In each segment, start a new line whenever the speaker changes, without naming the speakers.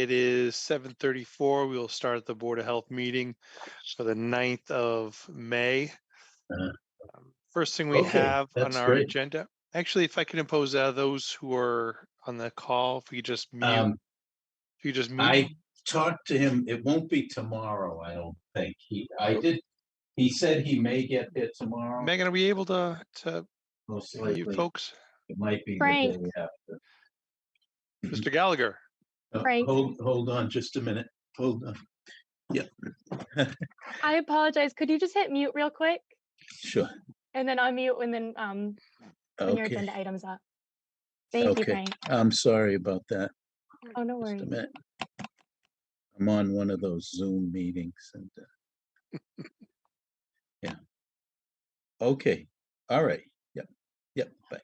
It is 7:34. We will start the Board of Health meeting for the 9th of May.
Uh,
First thing we
Okay,
have on
that's
our
great.
agenda, actually, if I can impose those who are on the call, if we could just mute, if you just mute.
I talked to him. It won't be tomorrow, I don't think. He said he may get there tomorrow.
Megan, are we able to
Most
mute
likely,
folks?
it might be the
Frank.
day after.
Mr. Gallagher.
Frank.
Hold on just a minute. Hold on. Yeah.
I apologize. Could you just hit mute real quick?
Sure.
And then unmute when your
Okay.
agenda item's up. Thank you,
Okay.
Frank.
I'm sorry about that.
Oh, no
Just a
worries.
minute. I'm on one of those Zoom meetings and yeah. Okay. All right. Yep. Bye.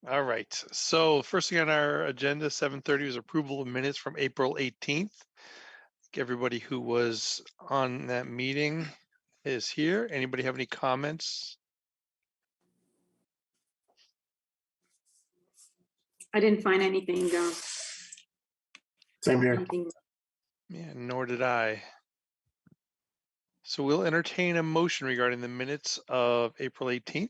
All right. So first thing on our agenda, 7:30, is approval of minutes from April 18th. Everybody who was on that meeting is here. Anybody have any comments?
I didn't find anything.
Same here.
Anything.
Yeah, nor did I. So we'll entertain a motion regarding the minutes of April 18th.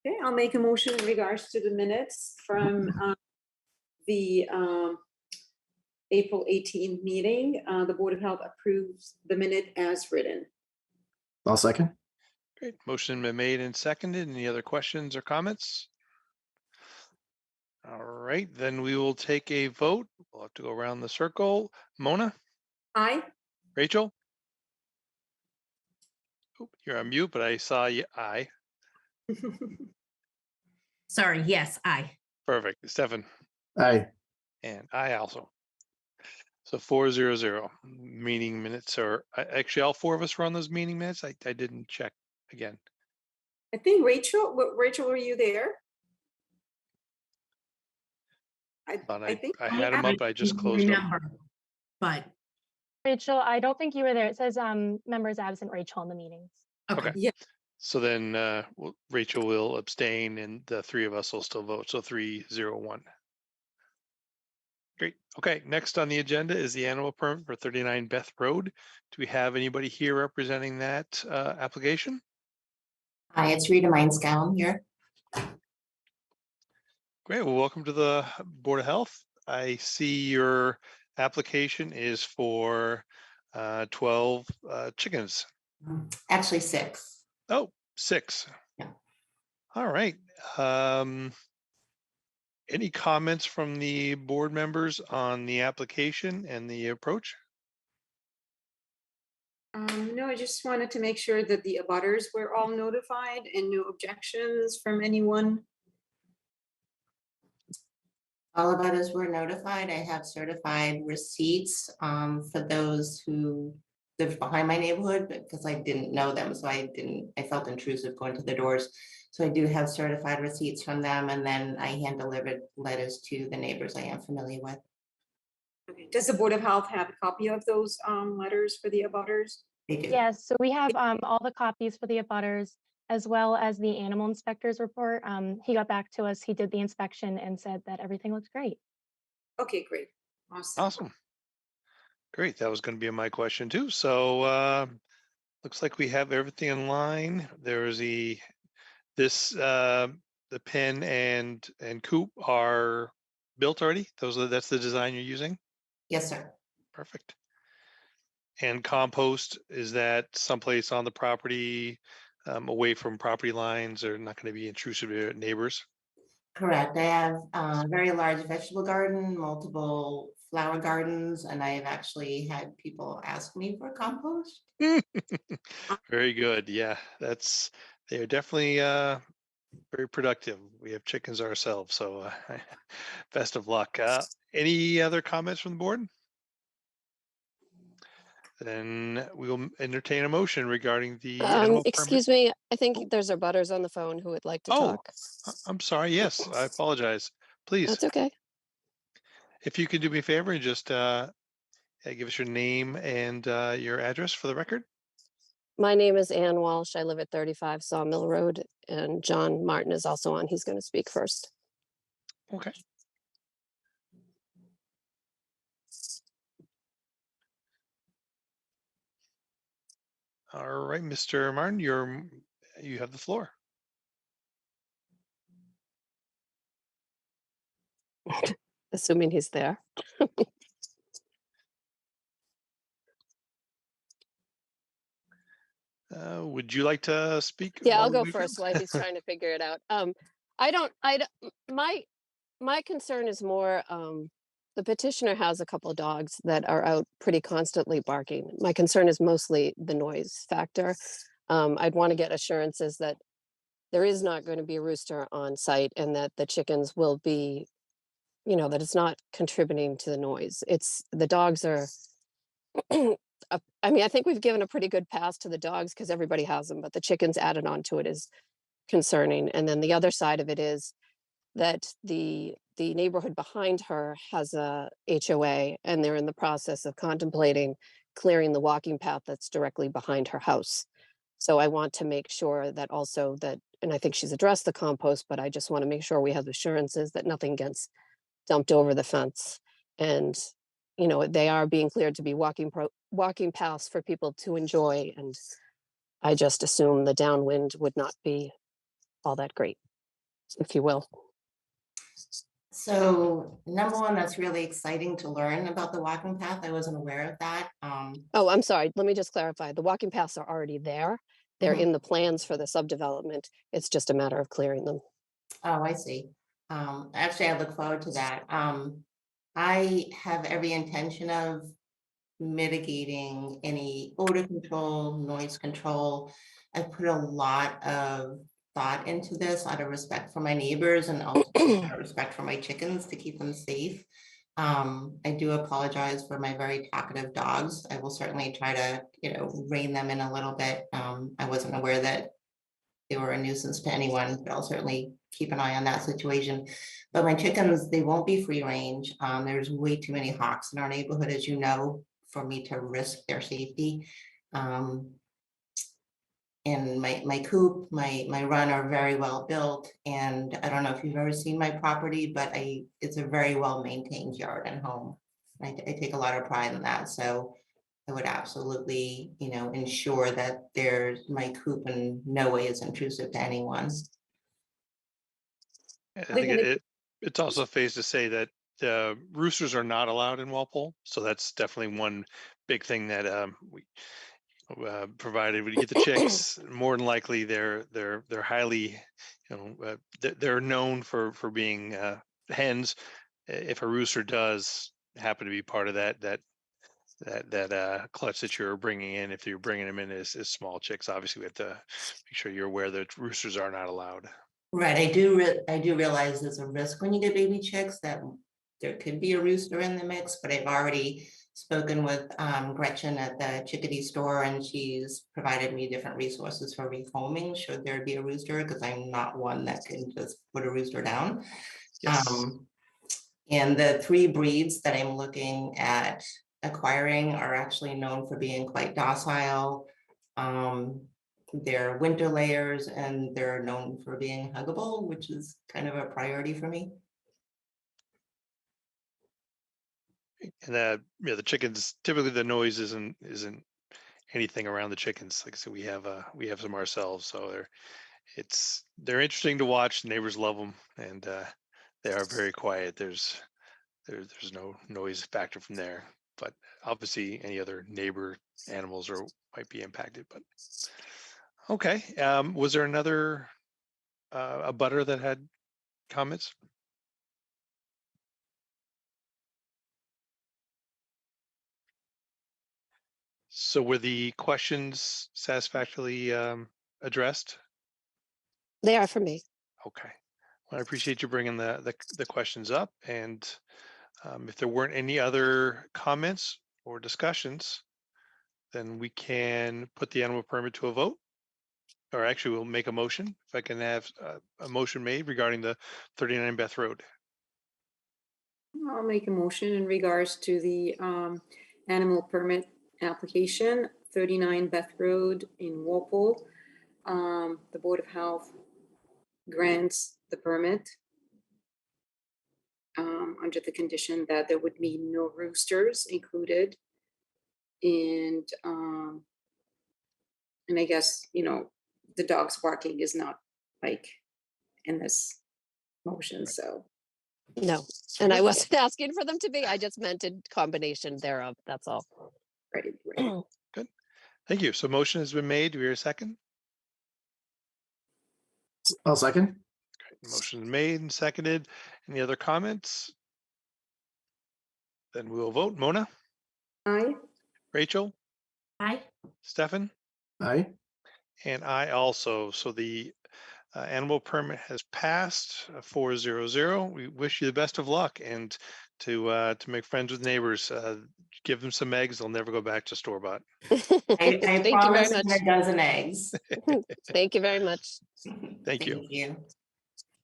Okay, I'll make a motion in regards to the minutes from the April 18th meeting. The Board of Health approves the minute as written.
I'll second.
Great. Motion been made and seconded. Any other questions or comments? All right, then we will take a vote. We'll have to go around the circle. Mona,
Aye.
Rachel? Oh, you're on mute, but I saw you. Aye.
Sorry, yes, aye.
Perfect. Stefan?
Aye.
And I also. So 4-0-0. Meeting minutes are actually all four of us were on those meeting minutes. I didn't check again.
I think Rachel, were you there?
Thought
I think
I had them up. I just closed them.
But
Rachel, I don't think you were there. It says members absent Rachel in the meetings.
Okay.
Yeah.
So then Rachel will abstain and the three of us will still vote. So 3-0-1. Great. Okay. Next on the agenda is the animal permit for 39 Beth Road. Do we have anybody here representing that application?
Hi, it's Rita Minescown here.
Great. Well, welcome to the Board of Health. I see your application is for 12 chickens.
Actually 6.
Oh, 6.
Yeah.
All right. Any comments from the board members on the application and the approach?
No, I just wanted to make sure that the abutters were all notified and no objections from anyone.
All of us were notified. I have certified receipts for those who live behind my neighborhood because I didn't know them. So I felt intrusive going to the doors. So I do have certified receipts from them. And then I hand delivered letters to the neighbors I am familiar with.
Okay. Does the Board of Health have a copy of those letters for the abutters?
They do.
Yes, so we have all the copies for the abutters as well as the animal inspector's report. He got back to us, he did the inspection and said that everything looks great.
Okay, great. Awesome.
Awesome. Great. That was going to be my question too. So looks like we have everything in line. There's the pen and coop are built already. That's the design you're using?
Yes, sir.
Perfect. And compost, is that someplace on the property, away from property lines, or not going to be intrusive to neighbors?
Correct. I have a very large vegetable garden, multiple flower gardens, and I have actually had people ask me for compost.
Very good. Yeah, they're definitely very productive. We have chickens ourselves, so best of luck. Any other comments from the board? Then we will entertain a motion regarding the animal
excuse
permit.
me, I think there's our butters on the phone who would like to
Oh,
talk.
I'm sorry. Yes, I apologize. Please,
That's okay.
if you could do me a favor and just give us your name and your address for the record.
My name is Ann Walsh. I live at 35 Sawmill Road, and John Martin is also on. He's going to speak first.
Okay. All right, Mr. Martin, you have the floor.
Assuming he's there.
Would you like to speak?
Yeah,
while
I'll
we
go
wait for
first
him?
while he's trying to figure it out. My concern is more, the petitioner has a couple of dogs that are out pretty constantly barking. My concern is mostly the noise factor. I'd want to get assurances that there is not going to be a rooster on site and that the chickens will be, that it's not contributing to the noise. The dogs are, I mean, I think we've given a pretty good pass to the dogs because everybody has them, but the chickens added on to it is concerning. And then the other side of it is that the neighborhood behind her has a HOA and they're in the process of contemplating clearing the walking path that's directly behind her house. So I want to make sure that also that, and I think she's addressed the compost, but I just want to make sure we have assurances that nothing gets dumped over the fence. And, they are being cleared to be walking paths for people to enjoy. And I just assume the downwind would not be all that great, if you will.
So number one, that's really exciting to learn about the walking path. I wasn't aware of that.
Oh, I'm sorry. Let me just clarify. The walking paths are already there. They're
Mhm.
in the plans for the subdevelopment. It's just a matter of clearing them.
Oh, I see. Actually, I look forward to that. I have every intention of mitigating any odor control, noise control. I put a lot of thought into this out of respect for my neighbors and also out of respect for my chickens to keep them safe. I do apologize for my very talkative dogs. I will certainly try to, rein them in a little bit. I wasn't aware that they were a nuisance to anyone, but I'll certainly keep an eye on that situation. But my chickens, they won't be free range. There's way too many hawks in our neighborhood, as you know, for me to risk their safety. And my coop, my run are very well built. And I don't know if you've ever seen my property, but it's a very well maintained yard and home. I take a lot of pride in that. So I would absolutely, ensure that my coop in no way is intrusive to anyone.
I
We're
think
gonna-
it's also fair to say that roosters are not allowed in Walpole, so that's definitely one big thing that we provided when you get the chicks. More than likely, they're highly, they're known for being hens. If a rooster does happen to be part of that clutch that you're bringing in, if you're bringing them in as small chicks, obviously we have to make sure you're aware that roosters are not allowed.
Right, I do realize there's a risk when you get baby chicks that there could be a rooster in the mix, but I've already spoken with Gretchen at the chickadee store and she's provided me different resources for rehoming should there be a rooster, because I'm not one that can just put a rooster down.
Yes.
And the 3 breeds that I'm looking at acquiring are actually known for being quite docile. They're winter layers and they're known for being huggable, which is kind of a priority for me.
And the chickens, typically the noise isn't anything around the chickens. Like I said, we have some ourselves, so they're interesting to watch. Neighbors love them, and they are very quiet. There's no noise factor from there, but obviously any other neighbor animals might be impacted. But okay, was there another a butter that had comments? So were the questions satisfactorily addressed?
They are for me.
Okay. Well, I appreciate you bringing the questions up. And if there weren't any other comments or discussions, then we can put the animal permit to a vote. Or actually, we'll make a motion. If I can have a motion made regarding the 39 Beth Road.
I'll make a motion in regards to the animal permit application, 39 Beth Road in Walpole. The Board of Health grants the permit under the condition that there would be no roosters included. And And I guess, the dogs barking is not like in this motion, so.
No, and I wasn't asking for them to be. I just meant a combination thereof. That's all.
Right, right.
Thank you. So motion has been made. Do we hear a second?
I'll second.
Motion is made and seconded. Any other comments? Then we will vote. Mona,
Aye.
Rachel,
Aye.
Stefan,
Aye.
and I also. So the animal permit has passed 400. We wish you the best of luck and to make friends with neighbors. Give them some eggs. They'll never go back to store-bought.
I
Thank you very
promise
much.
a dozen eggs.
Thank you very much.
Thank you.
Thank you.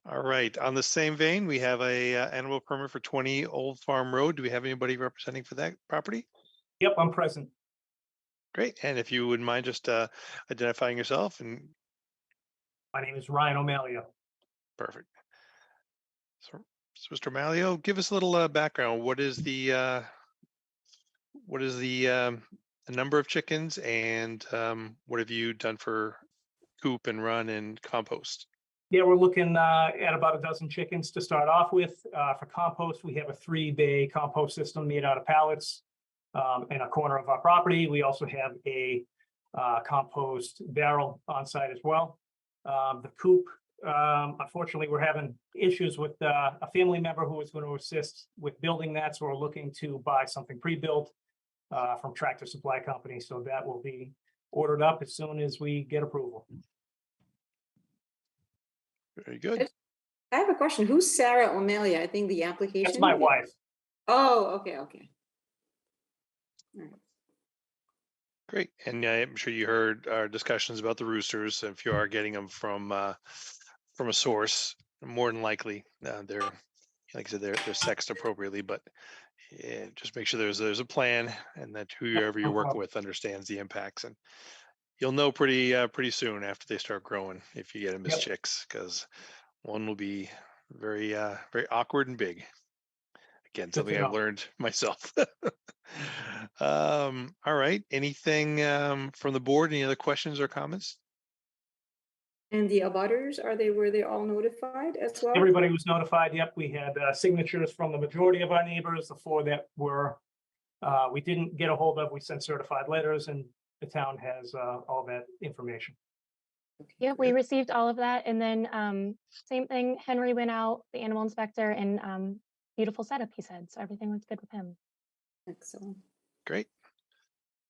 All right. On the same vein, we have a animal permit for 20 Old Farm Road. Do we have anybody representing for that property?
Yep, I'm present.
Great. And if you wouldn't mind just identifying yourself and
My name is Ryan O'Malley.
perfect. So, Mr. Malio, give us a little background. What is the number of chickens and what have you done for coop and run and compost?
Yeah, we're looking at about a dozen chickens to start off with. For compost, we have a 3-bay compost system made out of pallets in a corner of our property. We also have a compost barrel on site as well. The coop, unfortunately, we're having issues with a family member who is going to assist with building that. So we're looking to buy something pre-built from Tractor Supply Company. So that will be ordered up as soon as we get approval.
Very good.
I have a question. Who's Sarah O'Malley? I think the application.
That's my wife.
Oh, okay. All right.
Great. And I'm sure you heard our discussions about the roosters. If you are getting them from a source, more than likely they're, like I said, they're sexed appropriately, but just make sure there's a plan and that whoever you work with understands the impacts. And you'll know pretty soon after they start growing if you get them as
Yep.
chicks, because one will be very awkward and big. Again, something
to
I've
know.
learned myself. All right. Anything from the board? Any other questions or comments?
And the abutters, were they all notified as well?
Everybody was notified. Yep, we had signatures from the majority of our neighbors. The 4 that we didn't get a hold of, we sent certified letters, and the town has all that information.
Yeah, we received all of that. And then same thing, Henry went out, the animal inspector, and beautiful setup, he said. So everything was good with him.
Excellent.
Great.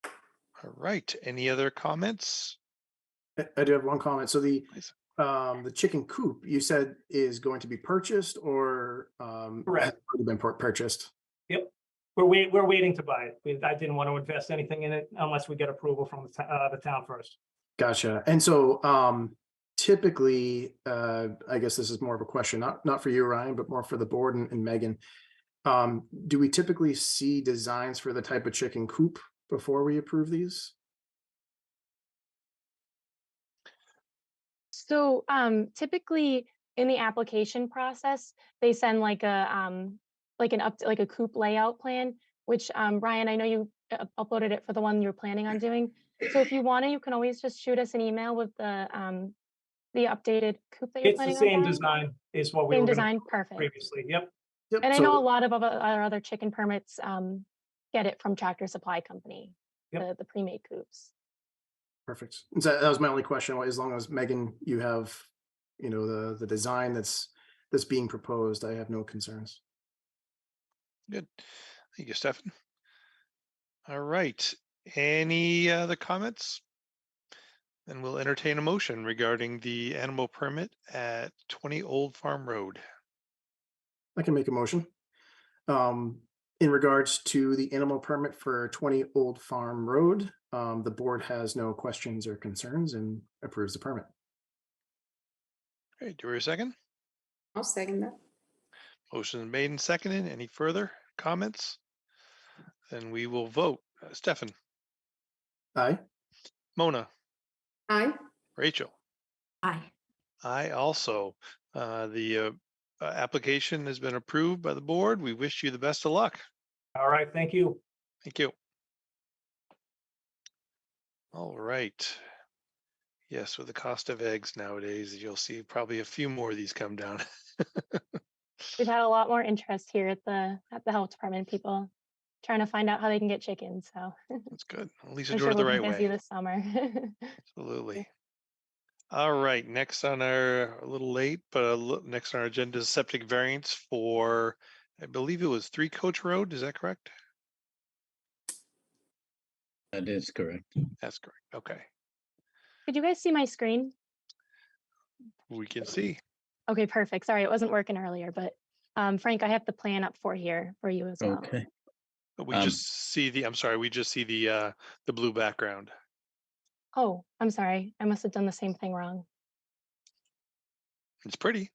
All right. Any other comments?
I do have one comment. So
Please.
the chicken coop you said is going to be purchased or
Correct.
has already been purchased?
Yep, we're waiting to buy it. I didn't want to invest anything in it unless we get approval from the town first.
Gotcha. And so typically, I guess this is more of a question, not for you, Ryan, but more for the board and Megan. Do we typically see designs for the type of chicken coop before we approve these?
So typically in the application process, they send like a coop layout plan, which Ryan, I know you uploaded it for the one you're planning on doing. So if you want to, you can always just shoot us an email with the updated coop that you're
It's the
planning on
same
buying.
design is what we
Same
were gonna
design,
do
perfect.
previously. Yep.
Yep.
And I
so-
know a lot of our other chicken permits get it from Tractor Supply Company,
Yep.
the pre-made coops.
Perfect. And so that was my only question. As long as Megan, you have, the design that's being proposed, I have no concerns.
Good. Thank you, Stefan. All right. Any other comments? Then we'll entertain a motion regarding the animal permit at 20 Old Farm Road.
I can make a motion. In regards to the animal permit for 20 Old Farm Road, the board has no questions or concerns and approves the permit.
Okay, do we hear a second?
I'll second that.
Motion is made and seconded. Any further comments? Then we will vote. Stefan,
Aye.
Mona,
Aye.
Rachel.
Aye.
I also. The application has been approved by the board. We wish you the best of luck.
All right, thank you.
Thank you. All right. Yes, with the cost of eggs nowadays, you'll see probably a few more of these come down.
We've had a lot more interest here at the health department, people trying to find out how they can get chickens, so
That's good. At least
I'm
do
sure
it the
we'll be
right
busy
way.
this summer.
Absolutely. All right, next on our, a little late, but next on our agenda is septic variance for, I believe it was 3 Coach Road. Is that correct?
That is correct.
That's correct. Okay,
Could you guys see my screen?
we can see.
Okay, perfect. Sorry, it wasn't working earlier, but Frank, I have the plan up for here for you as well.
Okay.
But we
Um,
just see the, I'm sorry, we just see the blue background.
Oh, I'm sorry. I must have done the same thing wrong.
It's pretty.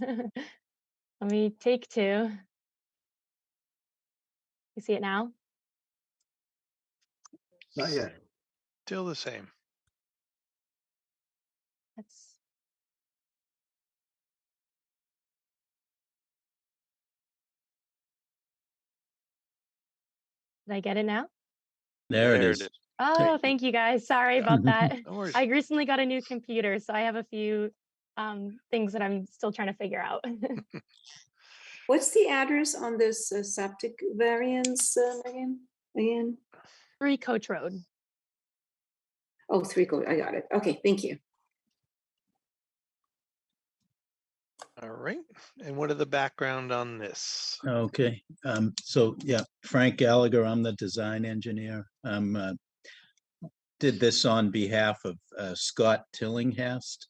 Let me take 2. You see it now?
Not yet.
Still the same.
That's Did I get it now?
There it is.
Oh, thank you guys. Sorry about that.
No worries.
I recently got a new computer, so I have a few things that I'm still trying to figure out.
What's the address on this septic variance, Megan? Again?
3 Coach Road.
Oh, 3 go, I got it. Okay, thank you.
All right. And what are the background on this?
Okay, so yeah, Frank Gallagher, I'm the design engineer. Did this on behalf of Scott Tillinghast,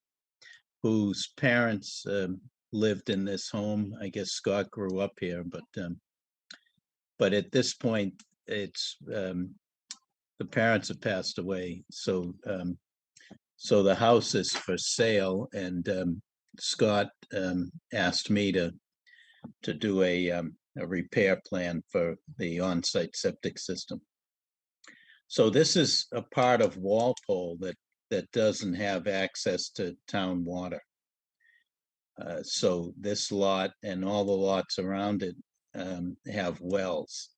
whose parents lived in this home. I guess Scott grew up here, but at this point, it's the parents have passed away. So so the house is for sale, and Scott asked me to do a repair plan for the on-site septic system. So this is a part of Walpole that doesn't have access to town water. So this lot and all the lots around it have wells.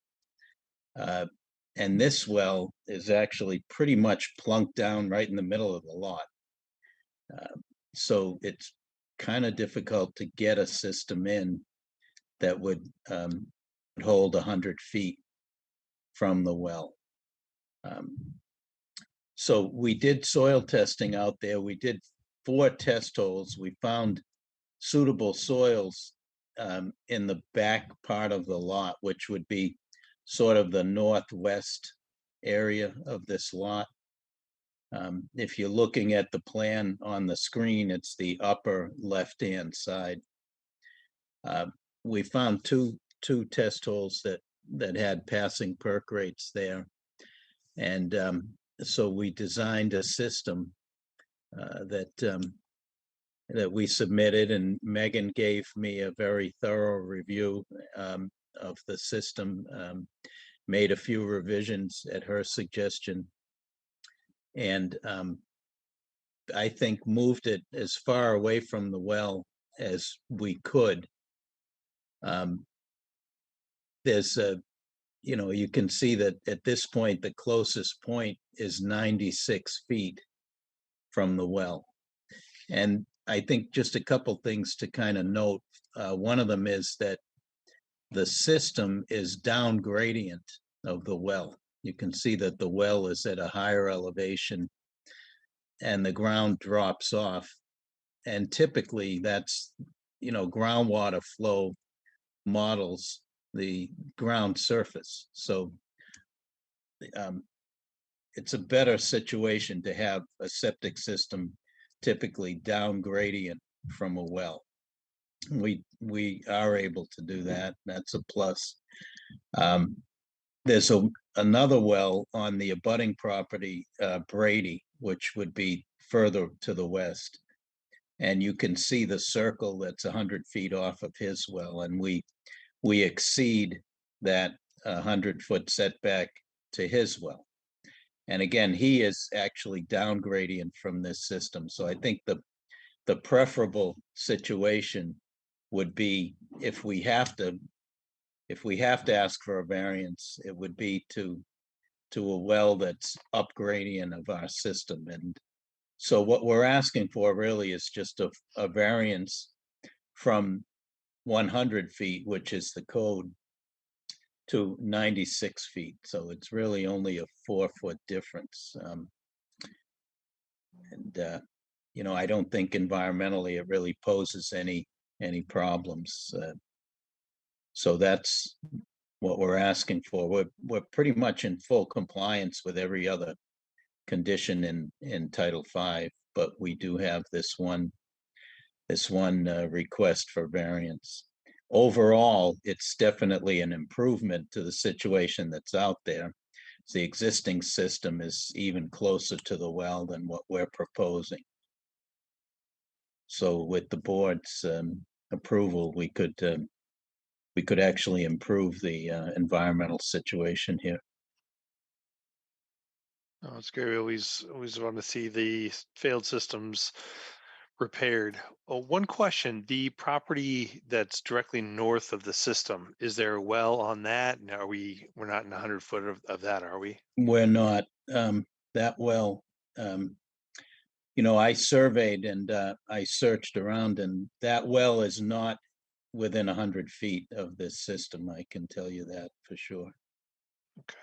And this well is actually pretty much plunked down right in the middle of the lot. So it's kind of difficult to get a system in that would hold 100 feet from the well. So we did soil testing out there. We did 4 test holes. We found suitable soils in the back part of the lot, which would be sort of the northwest area of this lot. If you're looking at the plan on the screen, it's the upper left-hand side. We found two test holes that had passing perk rates there. And so we designed a system that we submitted, and Megan gave me a very thorough review of the system, made a few revisions at her suggestion, and I think moved it as far away from the well as we could. There's a, you know, you can see that at this point, the closest point is 96 feet from the well. And I think just a couple things to kind of note. One of them is that the system is down gradient of the well. You can see that the well is at a higher elevation and the ground drops off. And typically that's, you know, groundwater flow models the ground surface. So it's a better situation to have a septic system typically down gradient from a well. We are able to do that. That's a plus. There's another well on the abutting property, Brady, which would be further to the west. And you can see the circle that's 100 feet off of his well, and we exceed that 100-foot setback to his well. And again, he is actually down gradient from this system. So I think the preferable situation would be, if we have to ask for a variance, it would be to a well that's up gradient of our system. And So what we're asking for really is just a variance from 100 feet, which is the code, to 96 feet. So it's really only a 4-foot difference. You know, I don't think environmentally it really poses any problems. So that's what we're asking for. We're pretty much in full compliance with every other condition in Title V, but we do have this one request for variance. Overall, it's definitely an improvement to the situation that's out there. The existing system is even closer to the well than what we're proposing. So with the board's approval, we could actually improve the environmental situation here.
Oh, it's great. We always want to see the failed systems repaired. Oh, one question, the property that's directly north of the system, is there a well on that? And we're not in 100 foot of that, are we?
We're not that well. You know, I surveyed and I searched around, and that well is not within 100 feet of this system. I can tell you that for sure.
Okay.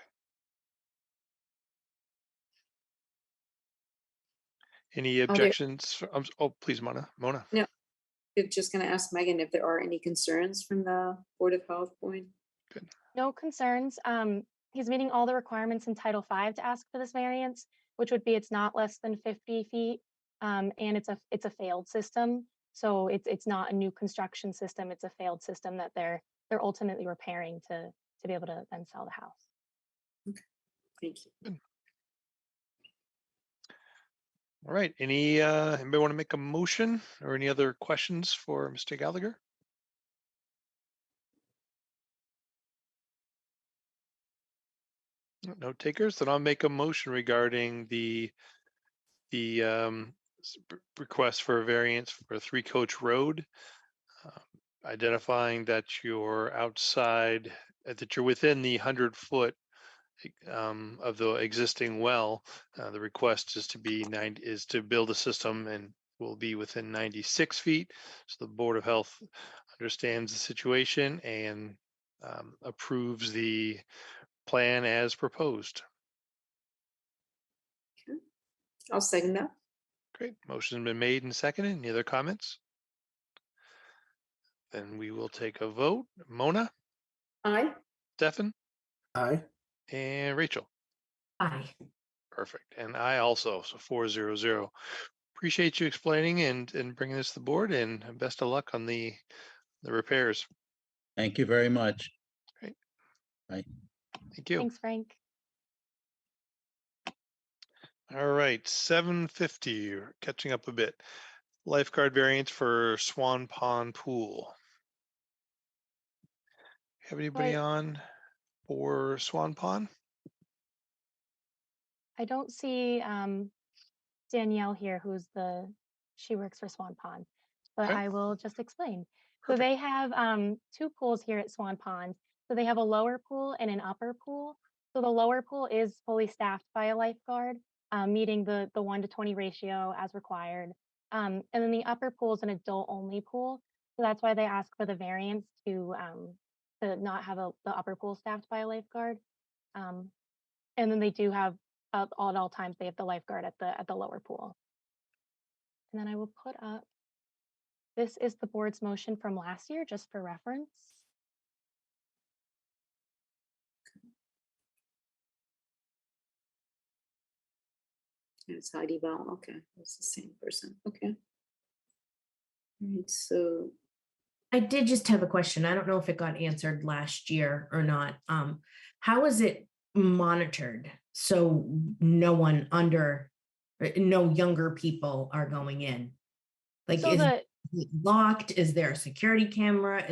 Any objections? Oh, please, Mona.
No, I'm just gonna ask Megan if there are any concerns from the Board of Health point.
No concerns. He's meeting all the requirements in Title V to ask for this variance, which would be it's not less than 50 feet. And it's a failed system. So it's not a new construction system. It's a failed system that they're ultimately repairing to be able to then sell the house.
Thank you.
All right. Anybody want to make a motion or any other questions for Mr. Gallagher? No takers. Then I'll make a motion regarding the request for a variance for a 3-coach road, identifying that you're outside, that you're within the 100-foot of the existing well. The request is to build a system and will be within 96 feet. So the Board of Health understands the situation and approves the plan as proposed.
I'll second that.
Great. Motion's been made and seconded. Any other comments? Then we will take a vote. Mona,
Aye.
Stefan,
Aye.
and Rachel.
Aye.
Perfect. And I also, so 400. Appreciate you explaining and bringing this to the board, and best of luck on the repairs.
Thank you very much.
Great.
Bye.
Thank you.
Thanks, Frank.
All right, 750, you're catching up a bit. Lifeguard variance for Swan Pond Pool. Have anybody
Right.
on for Swan Pond?
I don't see Danielle here, she works for Swan Pond, but
Okay.
I will just explain. So
Perfect.
they have 2 pools here at Swan Pond. So they have a lower pool and an upper pool. So the lower pool is fully staffed by a lifeguard, meeting the 1-to-20 ratio as required. And then the upper pool is an adult-only pool. So that's why they ask for the variance to not have the upper pool staffed by a lifeguard. And then they do have at all times they have the lifeguard at the lower pool. And then I will put up, this is the board's motion from last year, just for reference.
It's Heidi Bell. Okay, it's the same person. Okay. All right, so
I did just have a question. I don't know if it got answered last year or not. How is it monitored? So no younger people are going in? Like,
So
is it locked? Is there a security camera?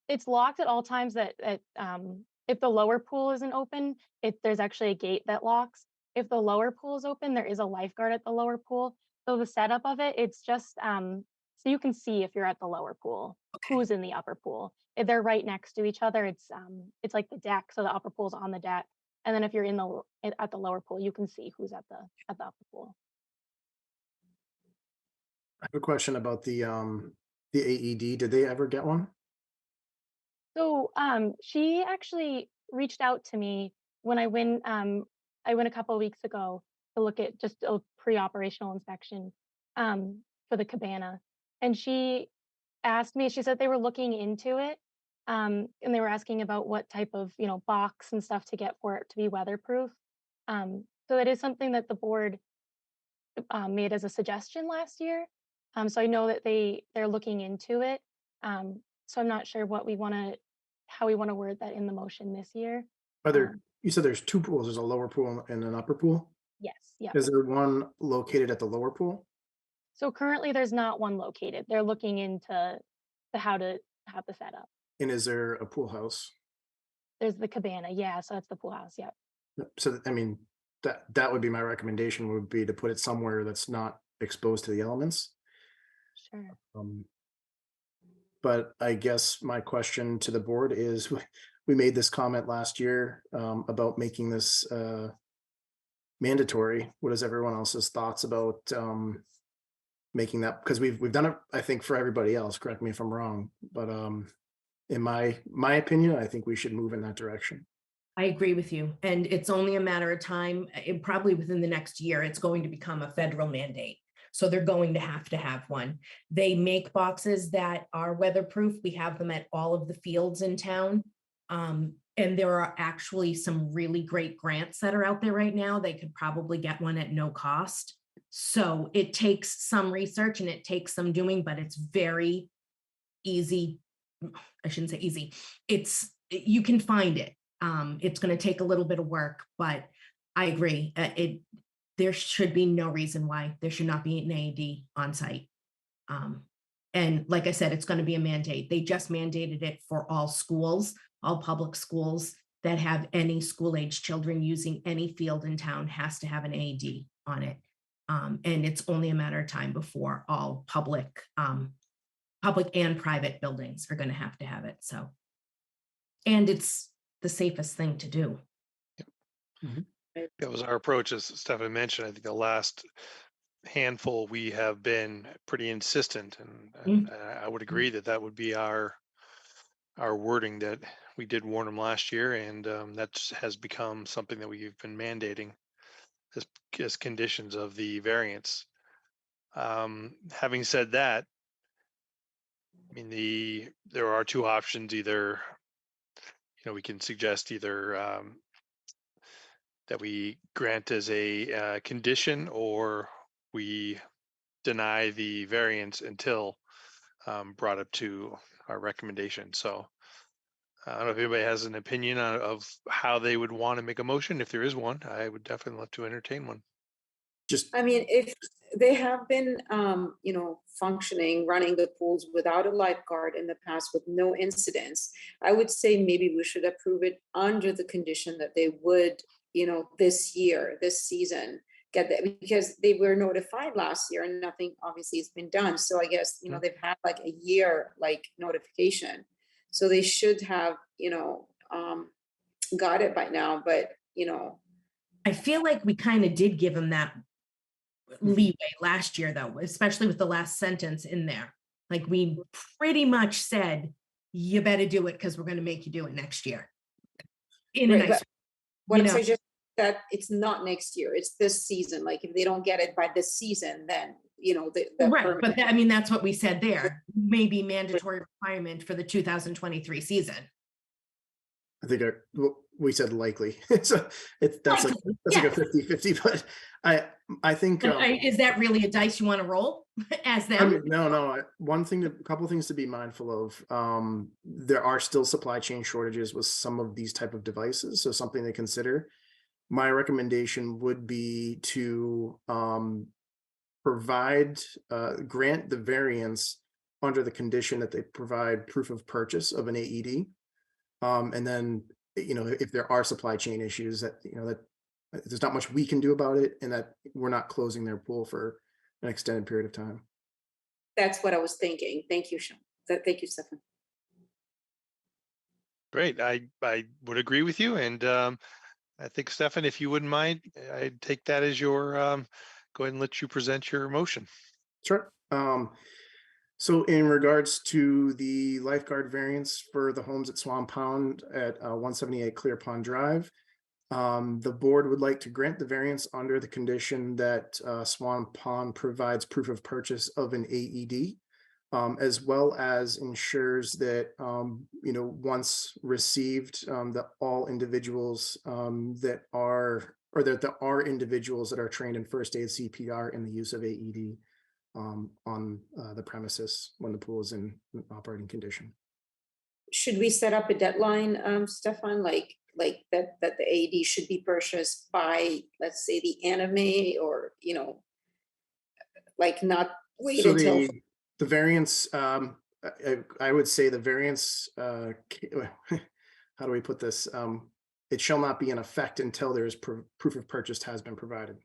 it's locked at all times that if the lower pool isn't open, there's actually a gate that locks. If the lower pool is open, there is a lifeguard at the lower pool. So the setup of it's just so you can see if you're at the lower pool, who's in the upper pool. If they're right next to each other, it's like the deck. So the upper pool's on the deck And then if you're in at the lower pool, you can see who's at the upper pool.
I have a question about the AED. Did they ever get one?
So she actually reached out to me when I went a couple of weeks ago to look at just a pre-operational inspection for the cabana. And she asked me, she said they were looking into it. And they were asking about what type of, box and stuff to get for it to be weatherproof. So that is something that the board made as a suggestion last year. So I know that they're looking into it. So I'm not sure how we want to word that in the motion this year.
Are there, you said there's two pools, there's a lower pool and an upper pool?
Yes, yeah.
Is there one located at the lower pool?
So currently there's not one located. They're looking into how to have the setup.
And is there a pool house?
There's the cabana, yeah, so that's the pool house, yeah.
So, I mean, that would be my recommendation, would be to put it somewhere that's not exposed to the elements.
Sure.
But I guess my question to the board is, we made this comment last year about making this mandatory. What is everyone else's thoughts about making that? Because we've done it, I think, for everybody else. Correct me if I'm wrong, but in my opinion, I think we should move in that direction.
I agree with you. And it's only a matter of time. Probably within the next year, it's going to become a federal mandate. So they're going to have one. They make boxes that are weatherproof. We have them at all of the fields in town. And there are actually some really great grants that are out there right now. They could probably get one at no cost. So it takes some research and it takes some doing, but it's very easy. I shouldn't say easy. You can find it. It's going to take a little bit of work, but I agree. There should be no reason why there should not be an AED on site. And like I said, it's going to be a mandate. They just mandated it for all schools, all public schools that have any school-age children using any field in town has to have an AED on it. And it's only a matter of time before all public and private buildings are going to have it. So, and it's the safest thing to do.
That was our approach, as Stephanie mentioned. I think the last handful, we have been pretty insistent, and I would agree that would be our wording, that we did warn them last year, and that has become something that we've been mandating as conditions of the variance. Having said that, I mean, there are two options. Either, we can suggest either that we grant as a condition, or we deny the variance until brought up to our recommendation. So I don't know if anybody has an opinion of how they would want to make a motion. If there is one, I would definitely love to entertain one.
I mean, if they have been, functioning, running the pools without a lifeguard in the past with no incidents, I would say maybe we should approve it under the condition that they would, this season, get that, because they were notified last year and nothing obviously has been done. So I guess, they've had like a year, notification. So they should have, got it by now, but,
I feel like we kind of did give them that leeway last year, though, especially with the last sentence in there. Like, we pretty much said, you better do it because we're going to make you do it next year. In a nice,
what I'm saying is that it's not next year, it's this season. Like, if they don't get it by this season, then,
right. But that's what we said there. Maybe mandatory requirement for the 2023 season.
I think we said likely. That's like a 50-50, but I think
is that really a dice you want to roll as them?
I mean, no. A couple things to be mindful of. There are still supply chain shortages with some of these type of devices, so something to consider. My recommendation would be to grant the variance under the condition that they provide proof of purchase of an AED. And then, if there are supply chain issues, that there's not much we can do about it, and that we're not closing their pool for an extended period of time.
That's what I was thinking. Thank you, Sean. Thank you, Stefan.
Great. I would agree with you. And I think, Stefan, if you wouldn't mind, I'd take that as your, go ahead and let you present your motion.
Sure. So in regards to the lifeguard variance for the homes at Swan Pond at 178 Clear Pond Drive, the board would like to grant the variance under the condition that Swan Pond provides proof of purchase of an AED, as well as ensures that, once received, that all individuals that are, or that there are individuals that are trained in first aid, CPR, and the use of AED on the premises when the pool is in operating condition.
Should we set up a deadline, Stefan, like that the AED should be purchased by, let's say, the end of May, or, like not wait
So
until.
the variance, I would say the variance, how do we put this? It shall not be in effect until there's proof of purchase has been provided.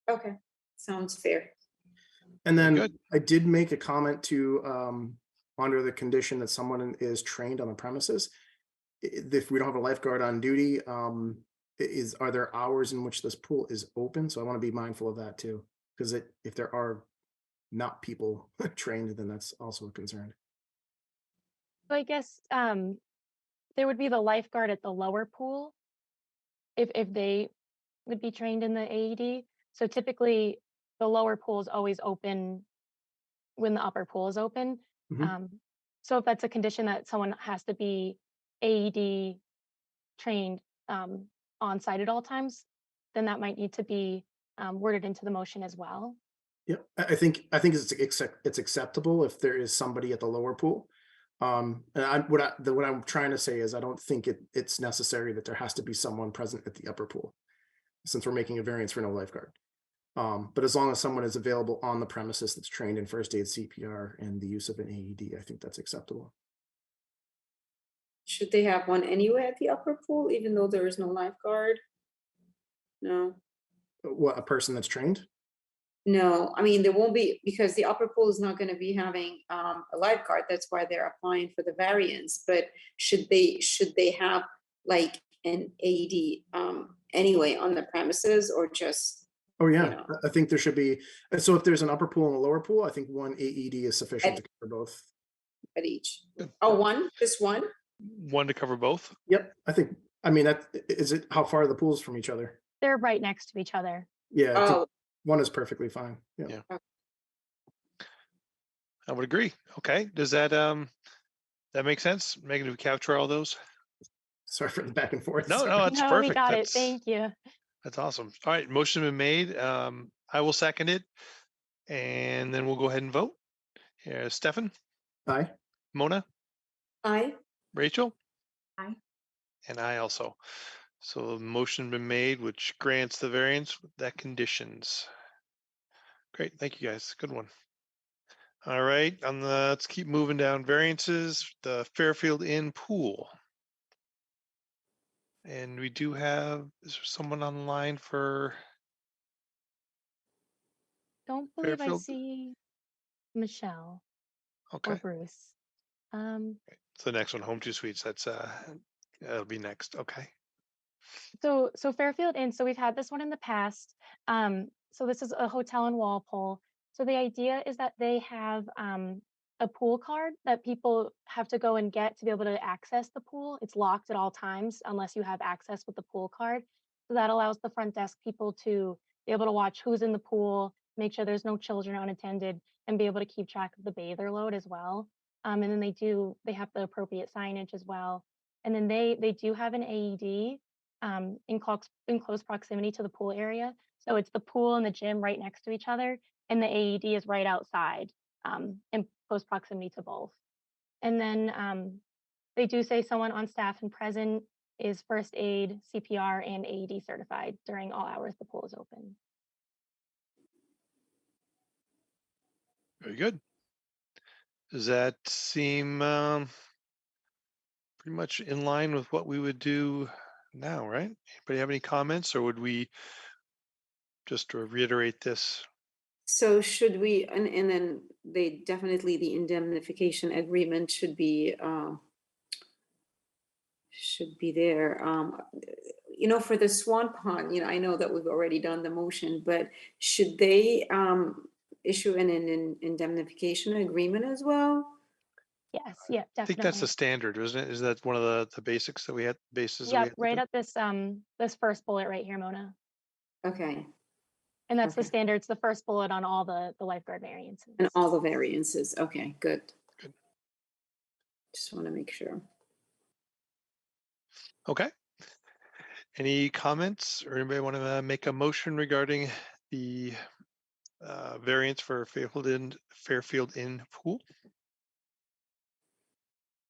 Okay, sounds fair.
And then
Good.
I did make a comment to, under the condition that someone is trained on the premises. If we don't have a lifeguard on duty, are there hours in which this pool is open? So I want to be mindful of that too, because if there are not people trained, then that's also a concern.
So I guess there would be the lifeguard at the lower pool if they would be trained in the AED. So typically the lower pool is always open when the upper pool is open.
Mhm.
So if that's a condition that someone has to be AED trained on site at all times, then that might need to be worded into the motion as well.
Yeah, I think it's acceptable if there is somebody at the lower pool. And what I'm trying to say is I don't think it's necessary that there has to be someone present at the upper pool, since we're making a variance for no lifeguard. But as long as someone is available on the premises that's trained in first aid, CPR, and the use of an AED, I think that's acceptable.
Should they have one anyway at the upper pool, even though there is no lifeguard? No.
What, a person that's trained?
No, I mean, there won't be, because the upper pool is not going to be having a lifeguard. That's why they're applying for the variance. But should they have like an AED anyway on the premises, or just?
Oh yeah,
know.
I think there should be. So if there's an upper pool and a lower pool, I think one AED is sufficient to cover both.
At each? Oh, one? Just one?
One to cover both?
Yep, I mean, is it, how far are the pools from each other?
They're right next to each other.
Yeah, I think
Oh,
one is perfectly fine. Yeah.
Yeah. I would agree. Okay, does that make sense? Megan, do we capture all those?
Sorry for the back and forth.
No,
Sorry.
no, that's
No,
perfect.
we got it.
That's-
Thank you.
That's awesome. All right, motion been made. I will second it, and then we'll go ahead and vote. Yeah, Stefan,
Aye.
Mona,
aye.
Rachel?
Aye.
And I also. So the motion been made, which grants the variance with that conditions. Great, thank you guys. Good one. All right, let's keep moving down variances, the Fairfield Inn pool. And we do have, is there someone online for,
Don't believe I
Fairfield?
see Michelle or
Okay,
Bruce.
so the next one, Home Two Suites, that'll be next, okay.
So Fairfield Inn, so we've had this one in the past. So this is a hotel in Walpole. So the idea is that they have a pool card that people have to go and get to be able to access the pool. It's locked at all times unless you have access with the pool card. So that allows the front desk people to be able to watch who's in the pool, make sure there's no children unattended, and be able to keep track of the bather load as well. And then they have the appropriate signage as well. And then they do have an AED in close proximity to the pool area. So it's the pool and the gym right next to each other, and the AED is right outside in close proximity to both. And then they do say someone on staff and present is first aid, CPR, and AED certified during all hours the pool is open.
Very good. Does that seem pretty much in line with what we would do now, right? Anybody have any comments, or would we just to reiterate this?
So should we, and then the indemnification agreement should be there. for the Swan Pond, I know that we've already done the motion, but should they issue an indemnification agreement as well?
Yes, yeah,
I think that's the
definitely.
standard, isn't it? Is that one of the basics that we had, bases that we
Yep,
had to
right
do?
at this first bullet right here, Mona.
Okay,
And that's the
Okay.
standard. It's the first bullet on all the lifeguard variances.
and all the variances. Okay, good.
Good.
Just want to make sure.
Okay. Any comments or anybody want to make a motion regarding the variance for Fairfield Inn pool?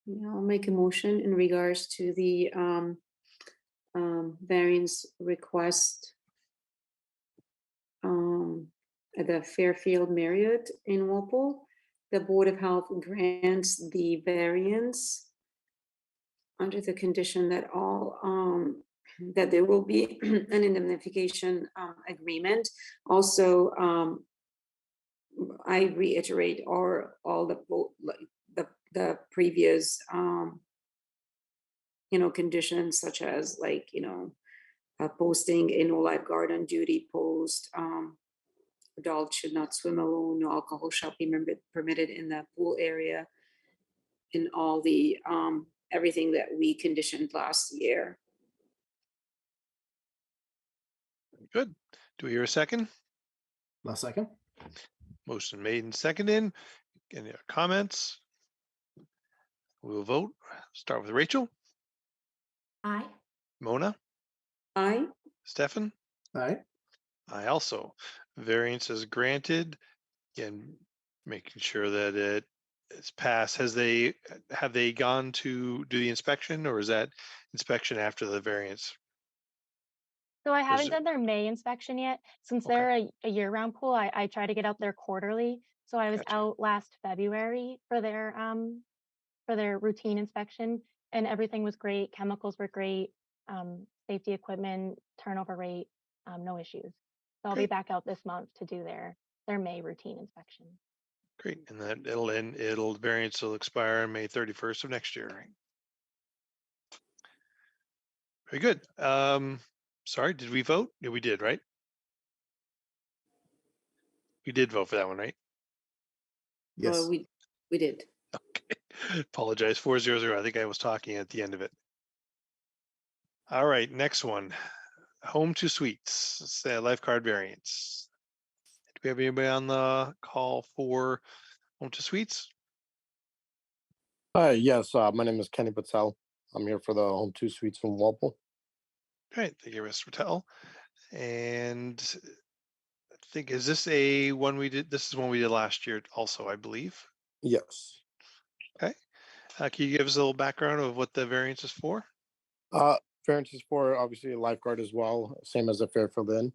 Yeah, I'll make a motion in regards to the variance request at the Fairfield Marriott in Walpole. The Board of Health grants the variance under the condition that that there will be an indemnification agreement. Also, I reiterate all the previous conditions, such as posting a no lifeguard on duty post. Adults should not swim alone. No alcohol shall be permitted in the pool area. In all the everything that we conditioned last year.
Good. Do we hear a second?
Last second.
Motion made and seconded. Any other comments? We'll vote. Start with Rachel,
Aye.
Mona,
Aye.
Stefan.
All right.
I also. Variance is granted. Again, making sure that it's passed. Have they gone to do the inspection, or is that inspection after the variance?
So I
Is
haven't
it-
done their May inspection yet. Since
Okay.
they're a year-round pool, I try to get out there quarterly. So I was
Gotcha.
out last February for their routine inspection, and everything was great. Chemicals were great, safety equipment, turnover rate, no issues. So I'll be
Great.
back out this month to do their May routine inspection.
Great, and that it'll variance will expire on May 31st of next year, right? Very good. Sorry, did we vote? Yeah, we did, right? We did vote for that one, right?
Yes.
We did.
Okay. Apologize, 400. I think I was talking at the end of it. All right, next one. Home to Suites, it's a lifeguard variance. Do we have anybody on the call for Home to Suites?
Hi, yes, my name is Kenny Patel. I'm here for the Home 2 Suites from Walpole.
Great, thank you, Mr. Patel. And I think, is this a one we did? This is one we did last year also, I believe.
Yes.
Can you give us a little background of what the variance is for?
Variance is for obviously a lifeguard as well, same as the Fairfield Inn.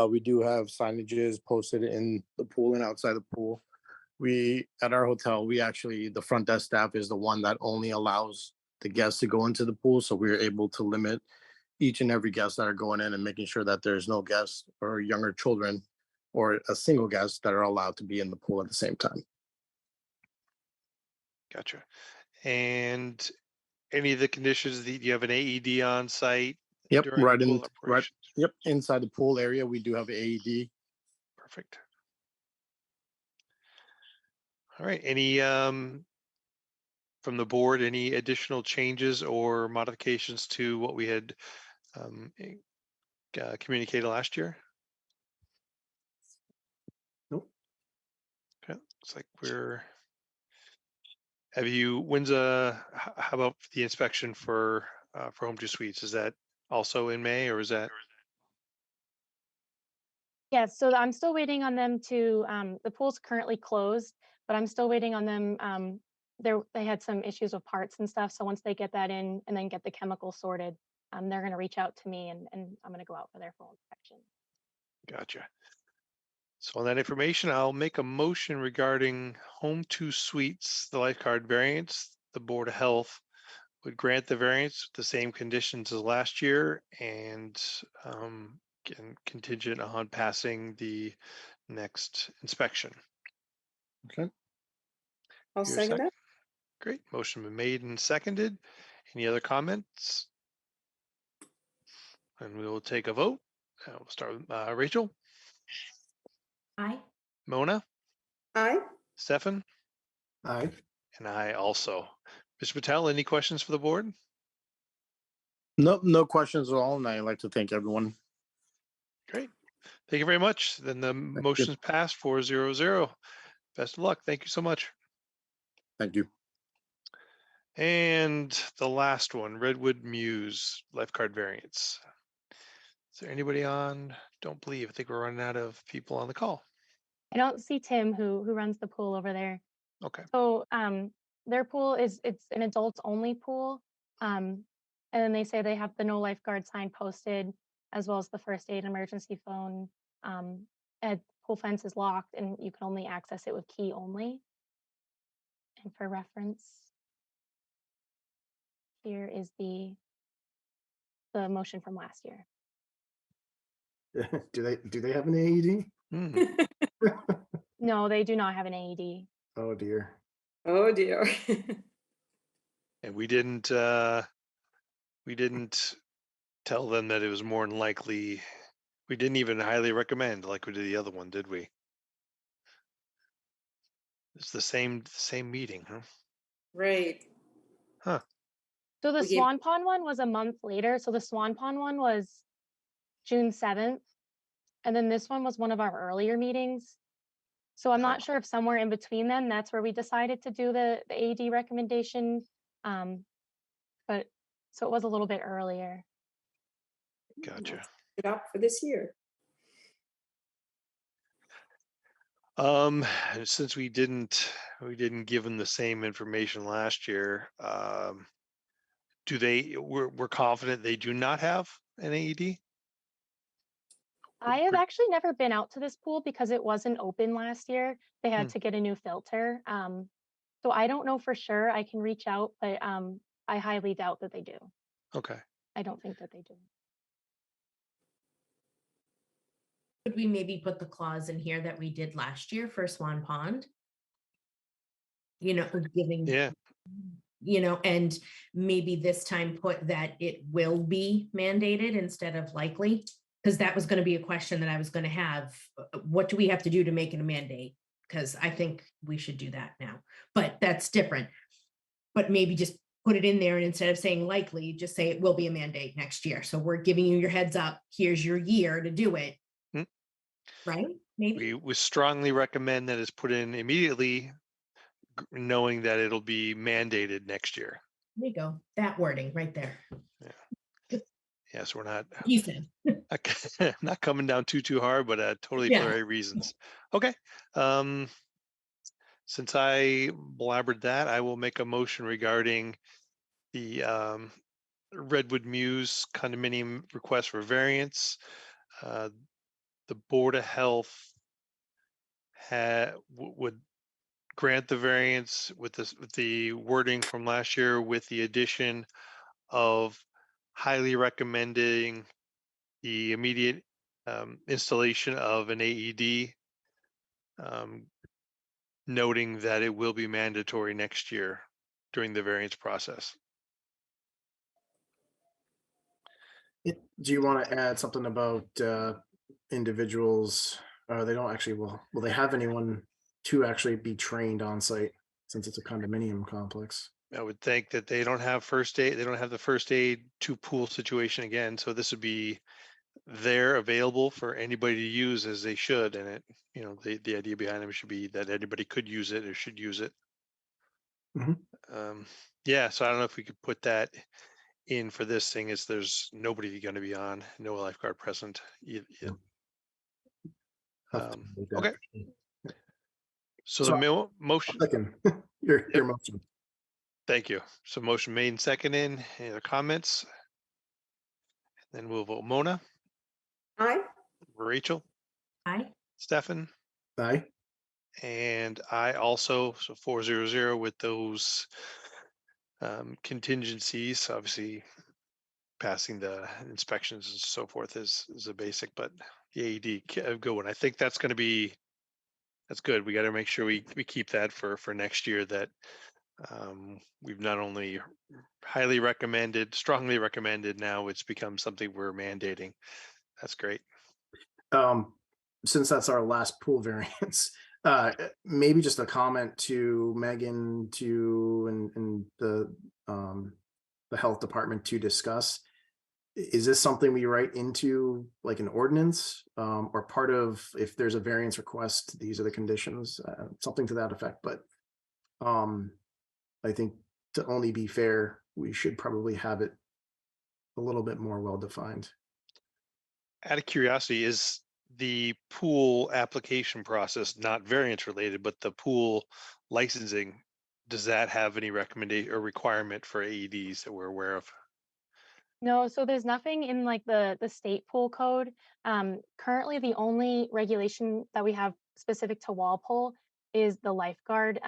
We do have signages posted in the pool and outside the pool. At our hotel, the front desk staff is the one that only allows the guests to go into the pool. So we're able to limit each and every guest that are going in and making sure that there's no guests or younger children or a single guest that are allowed to be in the pool at the same time.
Gotcha. And any of the conditions, do you have an AED on site?
Yep,
during
right
pool
in
operations?
Yep, inside the pool area, we do have AED.
Perfect. All right, any from the board, any additional changes or modifications to what we had communicated last year?
Nope.
Okay, looks like how about the inspection for Home 2 Suites? Is that also in May, or is that?
Yes, so I'm still waiting on them to, the pool's currently closed, but I'm still waiting on them. They had some issues with parts and stuff. So once they get that in and then get the chemicals sorted, they're going to reach out to me and I'm going to go out for their full inspection.
Gotcha. So on that information, I'll make a motion regarding Home 2 Suites, the lifeguard variance. The Board of Health would grant the variance with the same conditions as last year and contingent on passing the next inspection.
Okay.
I'll
Your
second that.
Great. Motion been made and seconded. Any other comments? And we will take a vote. We'll start with Rachel,
Aye.
Mona,
Aye.
Stefan,
Aye.
and I also. Mr. Patel, any questions for the board?
No, no questions at all, and I'd like to thank everyone.
Great. Thank you very much. Then the motion's passed 4-0-0. Best of luck. Thank you so much.
Thank you.
And the last one, Redwood Muse lifeguard variance. Is there anybody on? Don't believe. I think we're running out of people on the call.
I don't see Tim who runs the pool over there.
Okay.
So their pool it's an adults only pool. And then they say they have the no lifeguard sign posted, as well as the first aid emergency phone. And pool fence is locked and you can only access it with key only. And for reference, here is the motion from last year.
Do they have an AED?
Hmm.
No, they do not have an AED.
Oh dear.
Oh, dear.
And we didn't tell them that it was more than likely. We didn't even highly recommend like we did the other one, did we? It's the same meeting, huh?
Right.
So the
We gave-
Swan Pond one was a month later. So the Swan Pond one was June 7th. And then this one was one of our earlier meetings. So I'm not
Oh.
sure if somewhere in between them, that's where we decided to do the AED recommendation. But so it was a little bit earlier.
Gotcha.
Let's It up for this year.
Since we didn't give them the same information last year, we're confident they do not have an AED?
I have actually never been out to this pool because it wasn't open last year. They had
Hmm.
to get a new filter. So I don't know for sure. I can reach out, but I highly doubt that they do.
Okay.
I don't think that they do.
Could we maybe put the clause in here that we did last year for Swan Pond? You know, giving,
Yeah.
you know, and maybe this time put that it will be mandated instead of likely? Because that was going to be a question that I was going to have. What do we have to do to make it a mandate? Because I think we should do that now, but that's different. But maybe just put it in there, and instead of saying likely, just say it will be a mandate next year. So we're giving you your heads up. Here's your year to do it.
Hmm.
Right? Maybe.
We strongly recommend that it's put in immediately, knowing that it'll be mandated next year.
There you go. That wording right there.
Yes, we're not
You said.
not coming down too hard, but totally
Yeah.
for the right reasons. Okay. Since I blabbered that, I will make a motion regarding the Redwood Muse condominium request for variance. The Board of Health would grant the variance with the wording from last year, with the addition of highly recommending the immediate installation of an AED, noting that it will be mandatory next year during the variance process.
Do you want to add something about individuals? They don't actually, will they have anyone to actually be trained on site since it's a condominium complex?
I would think that they don't have first aid. They don't have the first aid to pool situation again. So this would be there available for anybody to use as they should. And it, the idea behind them should be that anybody could use it or should use it.
Mhm.
Yeah. So I don't know if we could put that in for this thing, is there's nobody going to be on, no lifeguard present.
Have to make that.
Okay. So
So-
the motion.
Second, your motion.
Thank you. So motion made and seconded. Any other comments? Then we'll vote. Mona,
Aye.
Rachel,
Aye.
Stefan,
Aye.
and I also. So 4-0-0 with those contingencies. Obviously, passing the inspections and so forth is a basic, but the AED, a good one. I think that's going to be, that's good. We got to make sure we keep that for next year, that We've not only highly recommended, strongly recommended, now it's become something we're mandating. That's great.
Since that's our last pool variance, maybe just a comment to Megan and the health department to discuss. Is this something we write into like an ordinance, or part of, if there's a variance request, these are the conditions, something to that effect, but I think to only be fair, we should probably have it a little bit more well-defined.
Out of curiosity, is the pool application process not variance related, but the pool licensing, does that have any recommendation or requirement for AEDs that we're aware of?
No, so there's nothing in like the state pool code. Currently, the only regulation that we have specific to Walpole is the lifeguard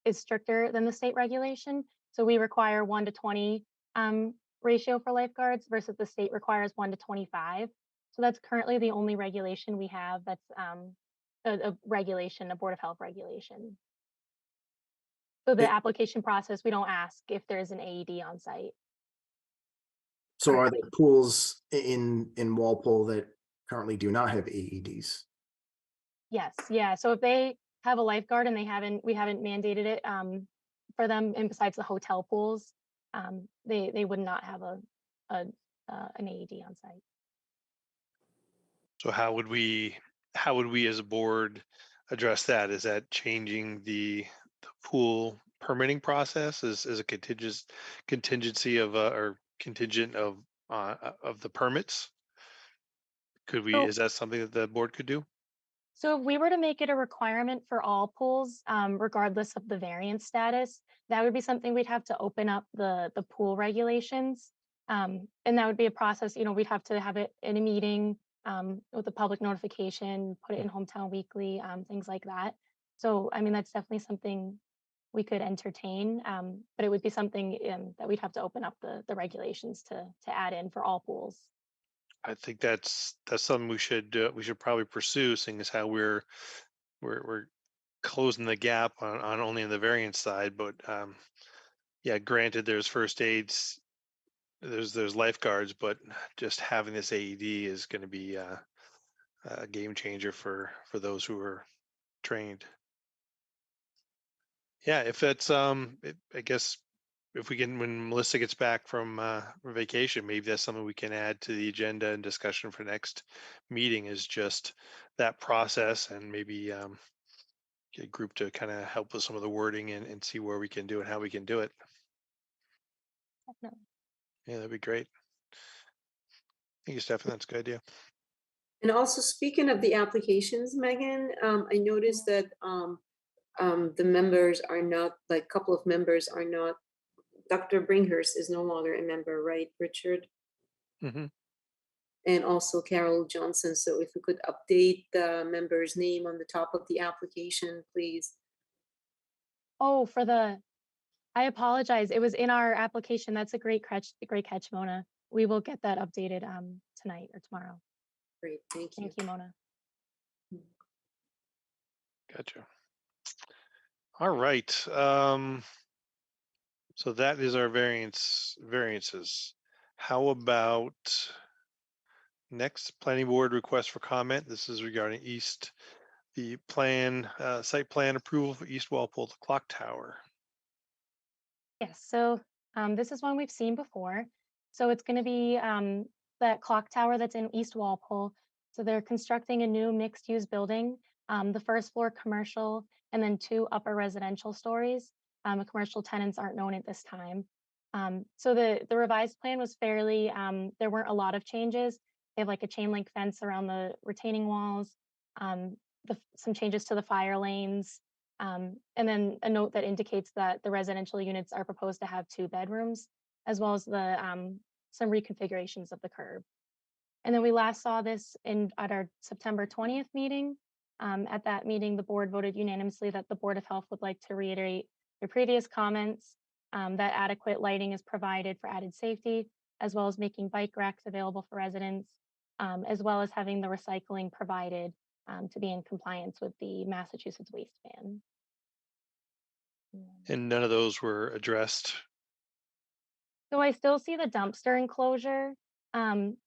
is stricter than the state regulation. So we require 1:20 ratio for lifeguards versus the state requires 1:25. So that's currently the only regulation we have that's a regulation, a Board of Health regulation. So the
It-
application process, we don't ask if there's an AED on site.
So are there pools in Walpole that currently do not have AEDs?
Yes, yeah. So if they have a lifeguard and we haven't mandated it for them, and besides the hotel pools, they would not have an AED on site.
So how would we as a board address that? Is that changing the pool permitting process as a contingency of or contingent of the permits? Could we,
So
is that something that the board could do?
So if we were to make it a requirement for all pools, regardless of the variance status, that would be something we'd have to open up the pool regulations. And that would be a process, we'd have to have it in a meeting with a public notification, put it in Hometown Weekly, things like that. So, I mean, that's definitely something we could entertain, but it would be something that we'd have to open up the regulations to add in for all pools.
I think that's something we should probably pursue, seeing as how we're closing the gap on only on the variance side, but yeah, granted, there's first aids, there's lifeguards, but just having this AED is going to be a game changer for those who are trained. Yeah, if that's I guess if we can, when Melissa gets back from vacation, maybe that's something we can add to the agenda and discussion for next meeting, is just that process, and maybe get a group to kind of help with some of the wording and see where we can do and how we can do it.
Definitely.
Yeah, that'd be great. Thank you, Stefan. That's a good idea.
And also, speaking of the applications, Megan, I noticed that the members are not, like, a couple of members are not, Dr. Bringhurst is no longer a member, right, Richard?
Hmm.
And also Carol Johnson. So if we could update the member's name on the top of the application, please.
Oh, I apologize. It was in our application. That's a great catch, Mona. We will get that updated tonight or tomorrow.
Great, thank you.
Thank you, Mona.
Gotcha. All right. So that is our variances. How about next planning board request for comment? This is regarding the site plan approval for East Walpole Clock Tower.
Yes, so this is one we've seen before. So it's going to be that clock tower that's in East Walpole. So they're constructing a new mixed-use building, the first floor commercial, and then 2 upper residential stories. The commercial tenants aren't known at this time. So the revised plan was fairly, there weren't a lot of changes. They have like a chain link fence around the retaining walls, some changes to the fire lanes, and then a note that indicates that the residential units are proposed to have 2 bedrooms, as well as some reconfigurations of the curb. And then we last saw this at our September 20th meeting. At that meeting, the board voted unanimously that the Board of Health would like to reiterate their previous comments, that adequate lighting is provided for added safety, as well as making bike racks available for residents, as well as having the recycling provided to be in compliance with the Massachusetts waste ban.
And none of those were addressed.
So I still see the dumpster enclosure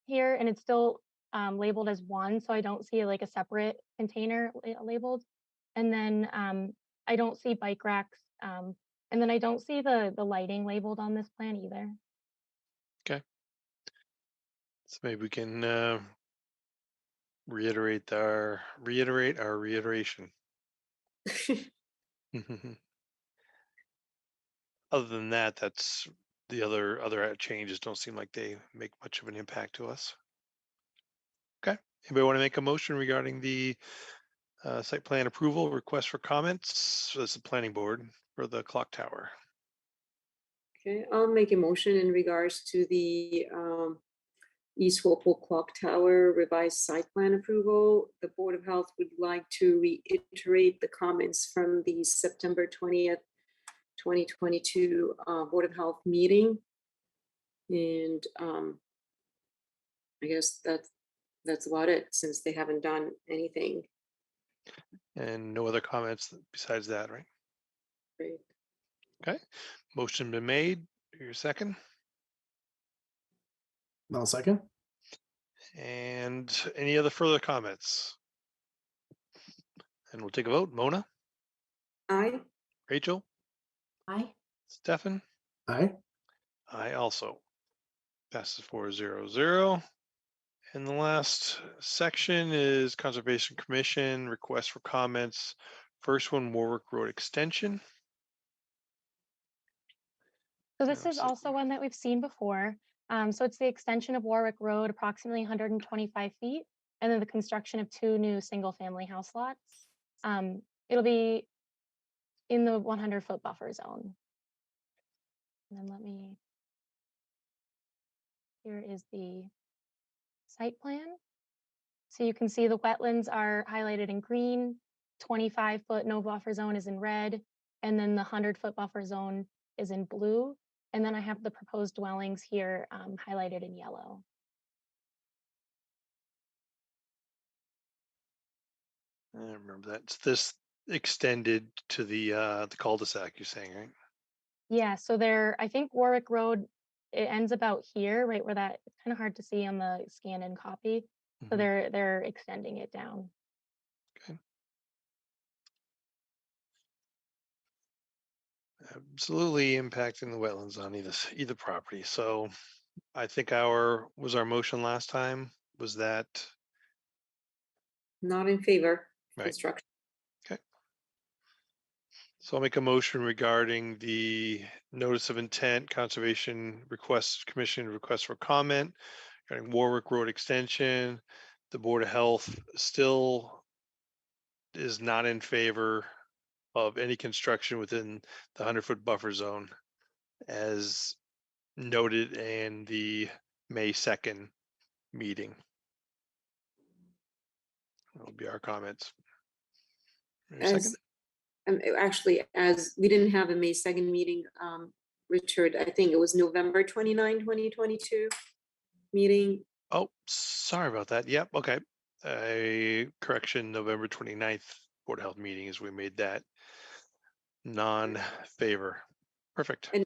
here, and it's still labeled as one, so I don't see like a separate container labeled. And then I don't see bike racks, and then I don't see the lighting labeled on this plan either.
So maybe we can reiterate our reiteration. Other than that, that's the other changes don't seem like they make much of an impact to us. Okay. Anybody want to make a motion regarding the site plan approval request for comments? As the planning board for the clock tower.
Okay, I'll make a motion in regards to the East Walpole Clock Tower revised site plan approval. The Board of Health would like to reiterate the comments from the September 20th, 2022 Board of Health meeting. And I guess that's about it, since they haven't done anything.
And no other comments besides that, right?
Great.
Okay. Motion been made. Your second.
I'll second.
And any other further comments? And we'll take a vote. Mona,
Aye.
Rachel,
Aye.
Stefan,
Aye.
I also. Passes 4-0-0. And the last section is Conservation Commission request for comments. First one, Warwick Road Extension.
So this
Yeah,
is
so-
also one that we've seen before. So it's the extension of Warwick Road, approximately 125 feet, and then the construction of 2 new single-family house lots. It'll be in the 100-foot buffer zone. And then here is the site plan. So you can see the wetlands are highlighted in green, 25-foot no buffer zone is in red, and then the 100-foot buffer zone is in blue. And then I have the proposed dwellings here highlighted in yellow.
I remember that. It's this extended to the cul-de-sac, you're saying, right?
Yeah, so I think Warwick Road, it ends about here, right where that, it's kind of hard to see on the scan and copy. So
Mhm.
they're extending it down.
Absolutely impacting the wetlands on either property. So I think was our motion last time was that
Not in favor of
right.
construction.
Okay. So I'll make a motion regarding the notice of intent, conservation request, commission request for comment regarding Warwick Road extension. The Board of Health still is not in favor of any construction within the 100-foot buffer zone as noted in the May 2nd meeting. That'll be our comments. Your second?
Actually, as we didn't have a May 2nd meeting, Richard, I think it was November 29, 2022 meeting.
Oh, sorry about that. Yep. Okay. A correction, November 29th Board of Health meeting is we made that non-favor. Perfect.
And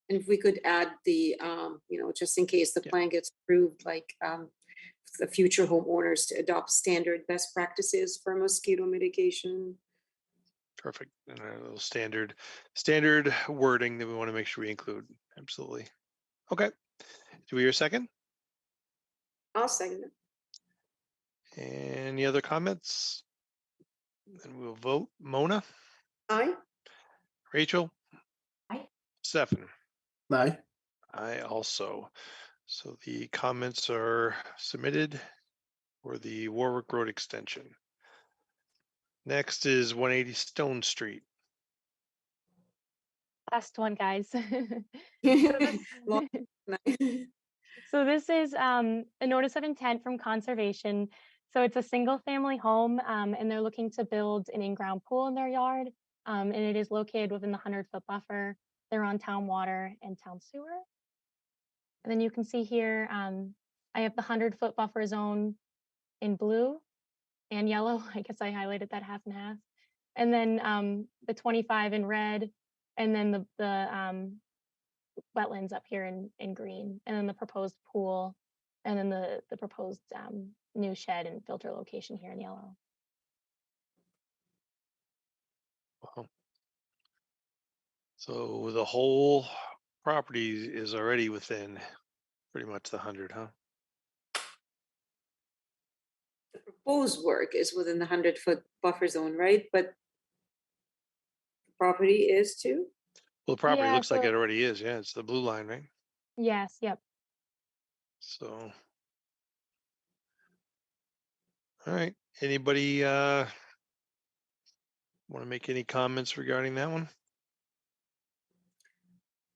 if we could add the, just in case the
Yeah.
plan gets approved, like the future homeowners to adopt standard best practices for mosquito mitigation.
Perfect. And a little standard wording that we want to make sure we include. Absolutely. Okay. Do we hear a second?
I'll second it.
Any other comments? And we'll vote. Mona,
Aye.
Rachel?
Aye.
Stefan?
Aye.
I also. So the comments are submitted for the Warwick Road extension. Next is 180 Stone Street.
Last one, guys.
Long
So this is a notice of intent from conservation. So it's a single family home and they're looking to build an in-ground pool in their yard. And it is located within the 100-foot buffer. They're on town water and town sewer. And then you can see here, I have the 100-foot buffer zone in blue and yellow. I guess I highlighted that half and half. And then the 25 in red. and then the wetlands up here in green, and then the proposed pool, and then the proposed new shed and filter location here in yellow.
Wow. So the whole property is already within pretty much the 100, huh?
The proposed work is within the 100-foot buffer zone, right? But the property is too?
Well, the property
Yeah,
looks like
so-
it already is. Yeah, it's the blue line, right?
Yes, yep.
So, all right. Anybody want to make any comments regarding that one?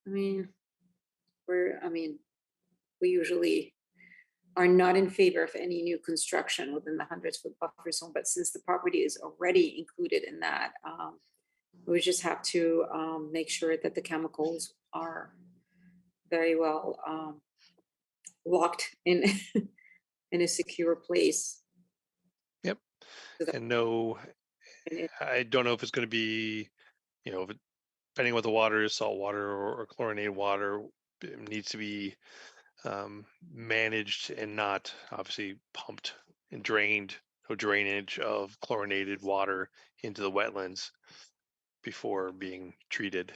I mean, we usually are not in favor of any new construction within the 100-foot buffer zone, but since the property is already included in that, we just have to make sure that the chemicals are very well locked in in a secure place.
Yep.
So that-
And no,
and it-
I don't know if it's going to be, if it, depending what the water is, salt water or chlorinated water, it needs to be managed and not obviously pumped and drained, no drainage of chlorinated water into the wetlands before being treated.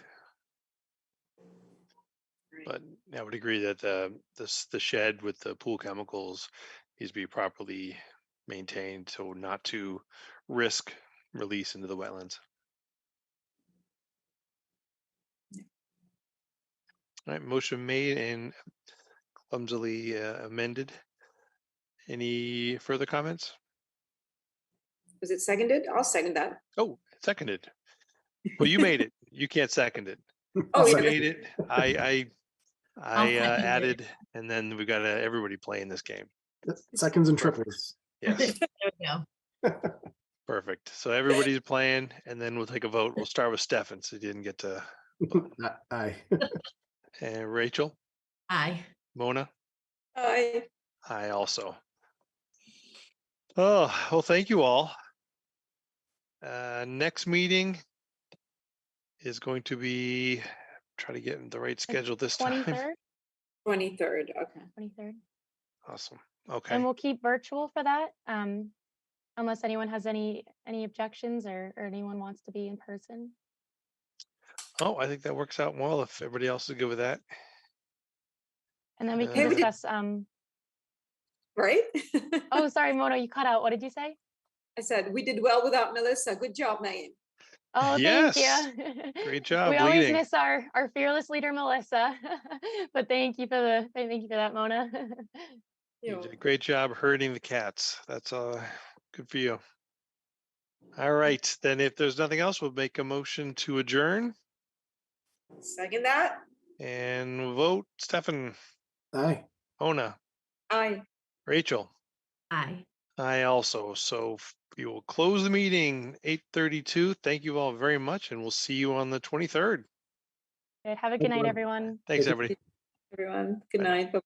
right.
But I would agree that the shed with the pool chemicals needs to be properly maintained so not to risk release into the wetlands. All right, motion made and clumsily amended. Any further comments?
Was it seconded? I'll second that.
Oh, seconded. Well, you made it. You can't second it.
Oh,
You
yeah.
made it. I
second it.
added, and then we got everybody playing this game.
Seconds and triples.
Yes,
There we go.
perfect. So everybody's playing, and then we'll take a vote. We'll start with Stefan, so he didn't get to.
Aye.
And Rachel,
Aye.
Mona,
I
I also. Oh, well, thank you all. Next meeting is going to be, try to get in the right schedule this time.
23rd,
23rd. Okay.
23rd.
Awesome. Okay.
And we'll keep virtual for that, unless anyone has any objections or anyone wants to be in person.
Oh, I think that works out well if everybody else is good with that.
And then we
Hey,
can
we did-
discuss,
Right?
oh, sorry, Mona, you cut out. What did you say?
I said, we did well without Melissa. Good job, Megan.
Oh,
Yes.
thank you.
Great job
We always
leading.
miss our fearless leader, Melissa. But thank you for that, Mona.
You
You
know,
did a great job herding the cats. That's good for you. All right, then if there's nothing else, we'll make a motion to adjourn
second that.
and we'll vote. Stefan,
Aye.
Ona,
Aye.
Rachel,
Aye.
I also. So we will close the meeting 8:32. Thank you all very much, and we'll see you on the 23rd.
Good. Have a good night,
Everyone.
everyone.
Thanks,
Take it
everybody.
Everyone, good
Bye now.
night. Bye.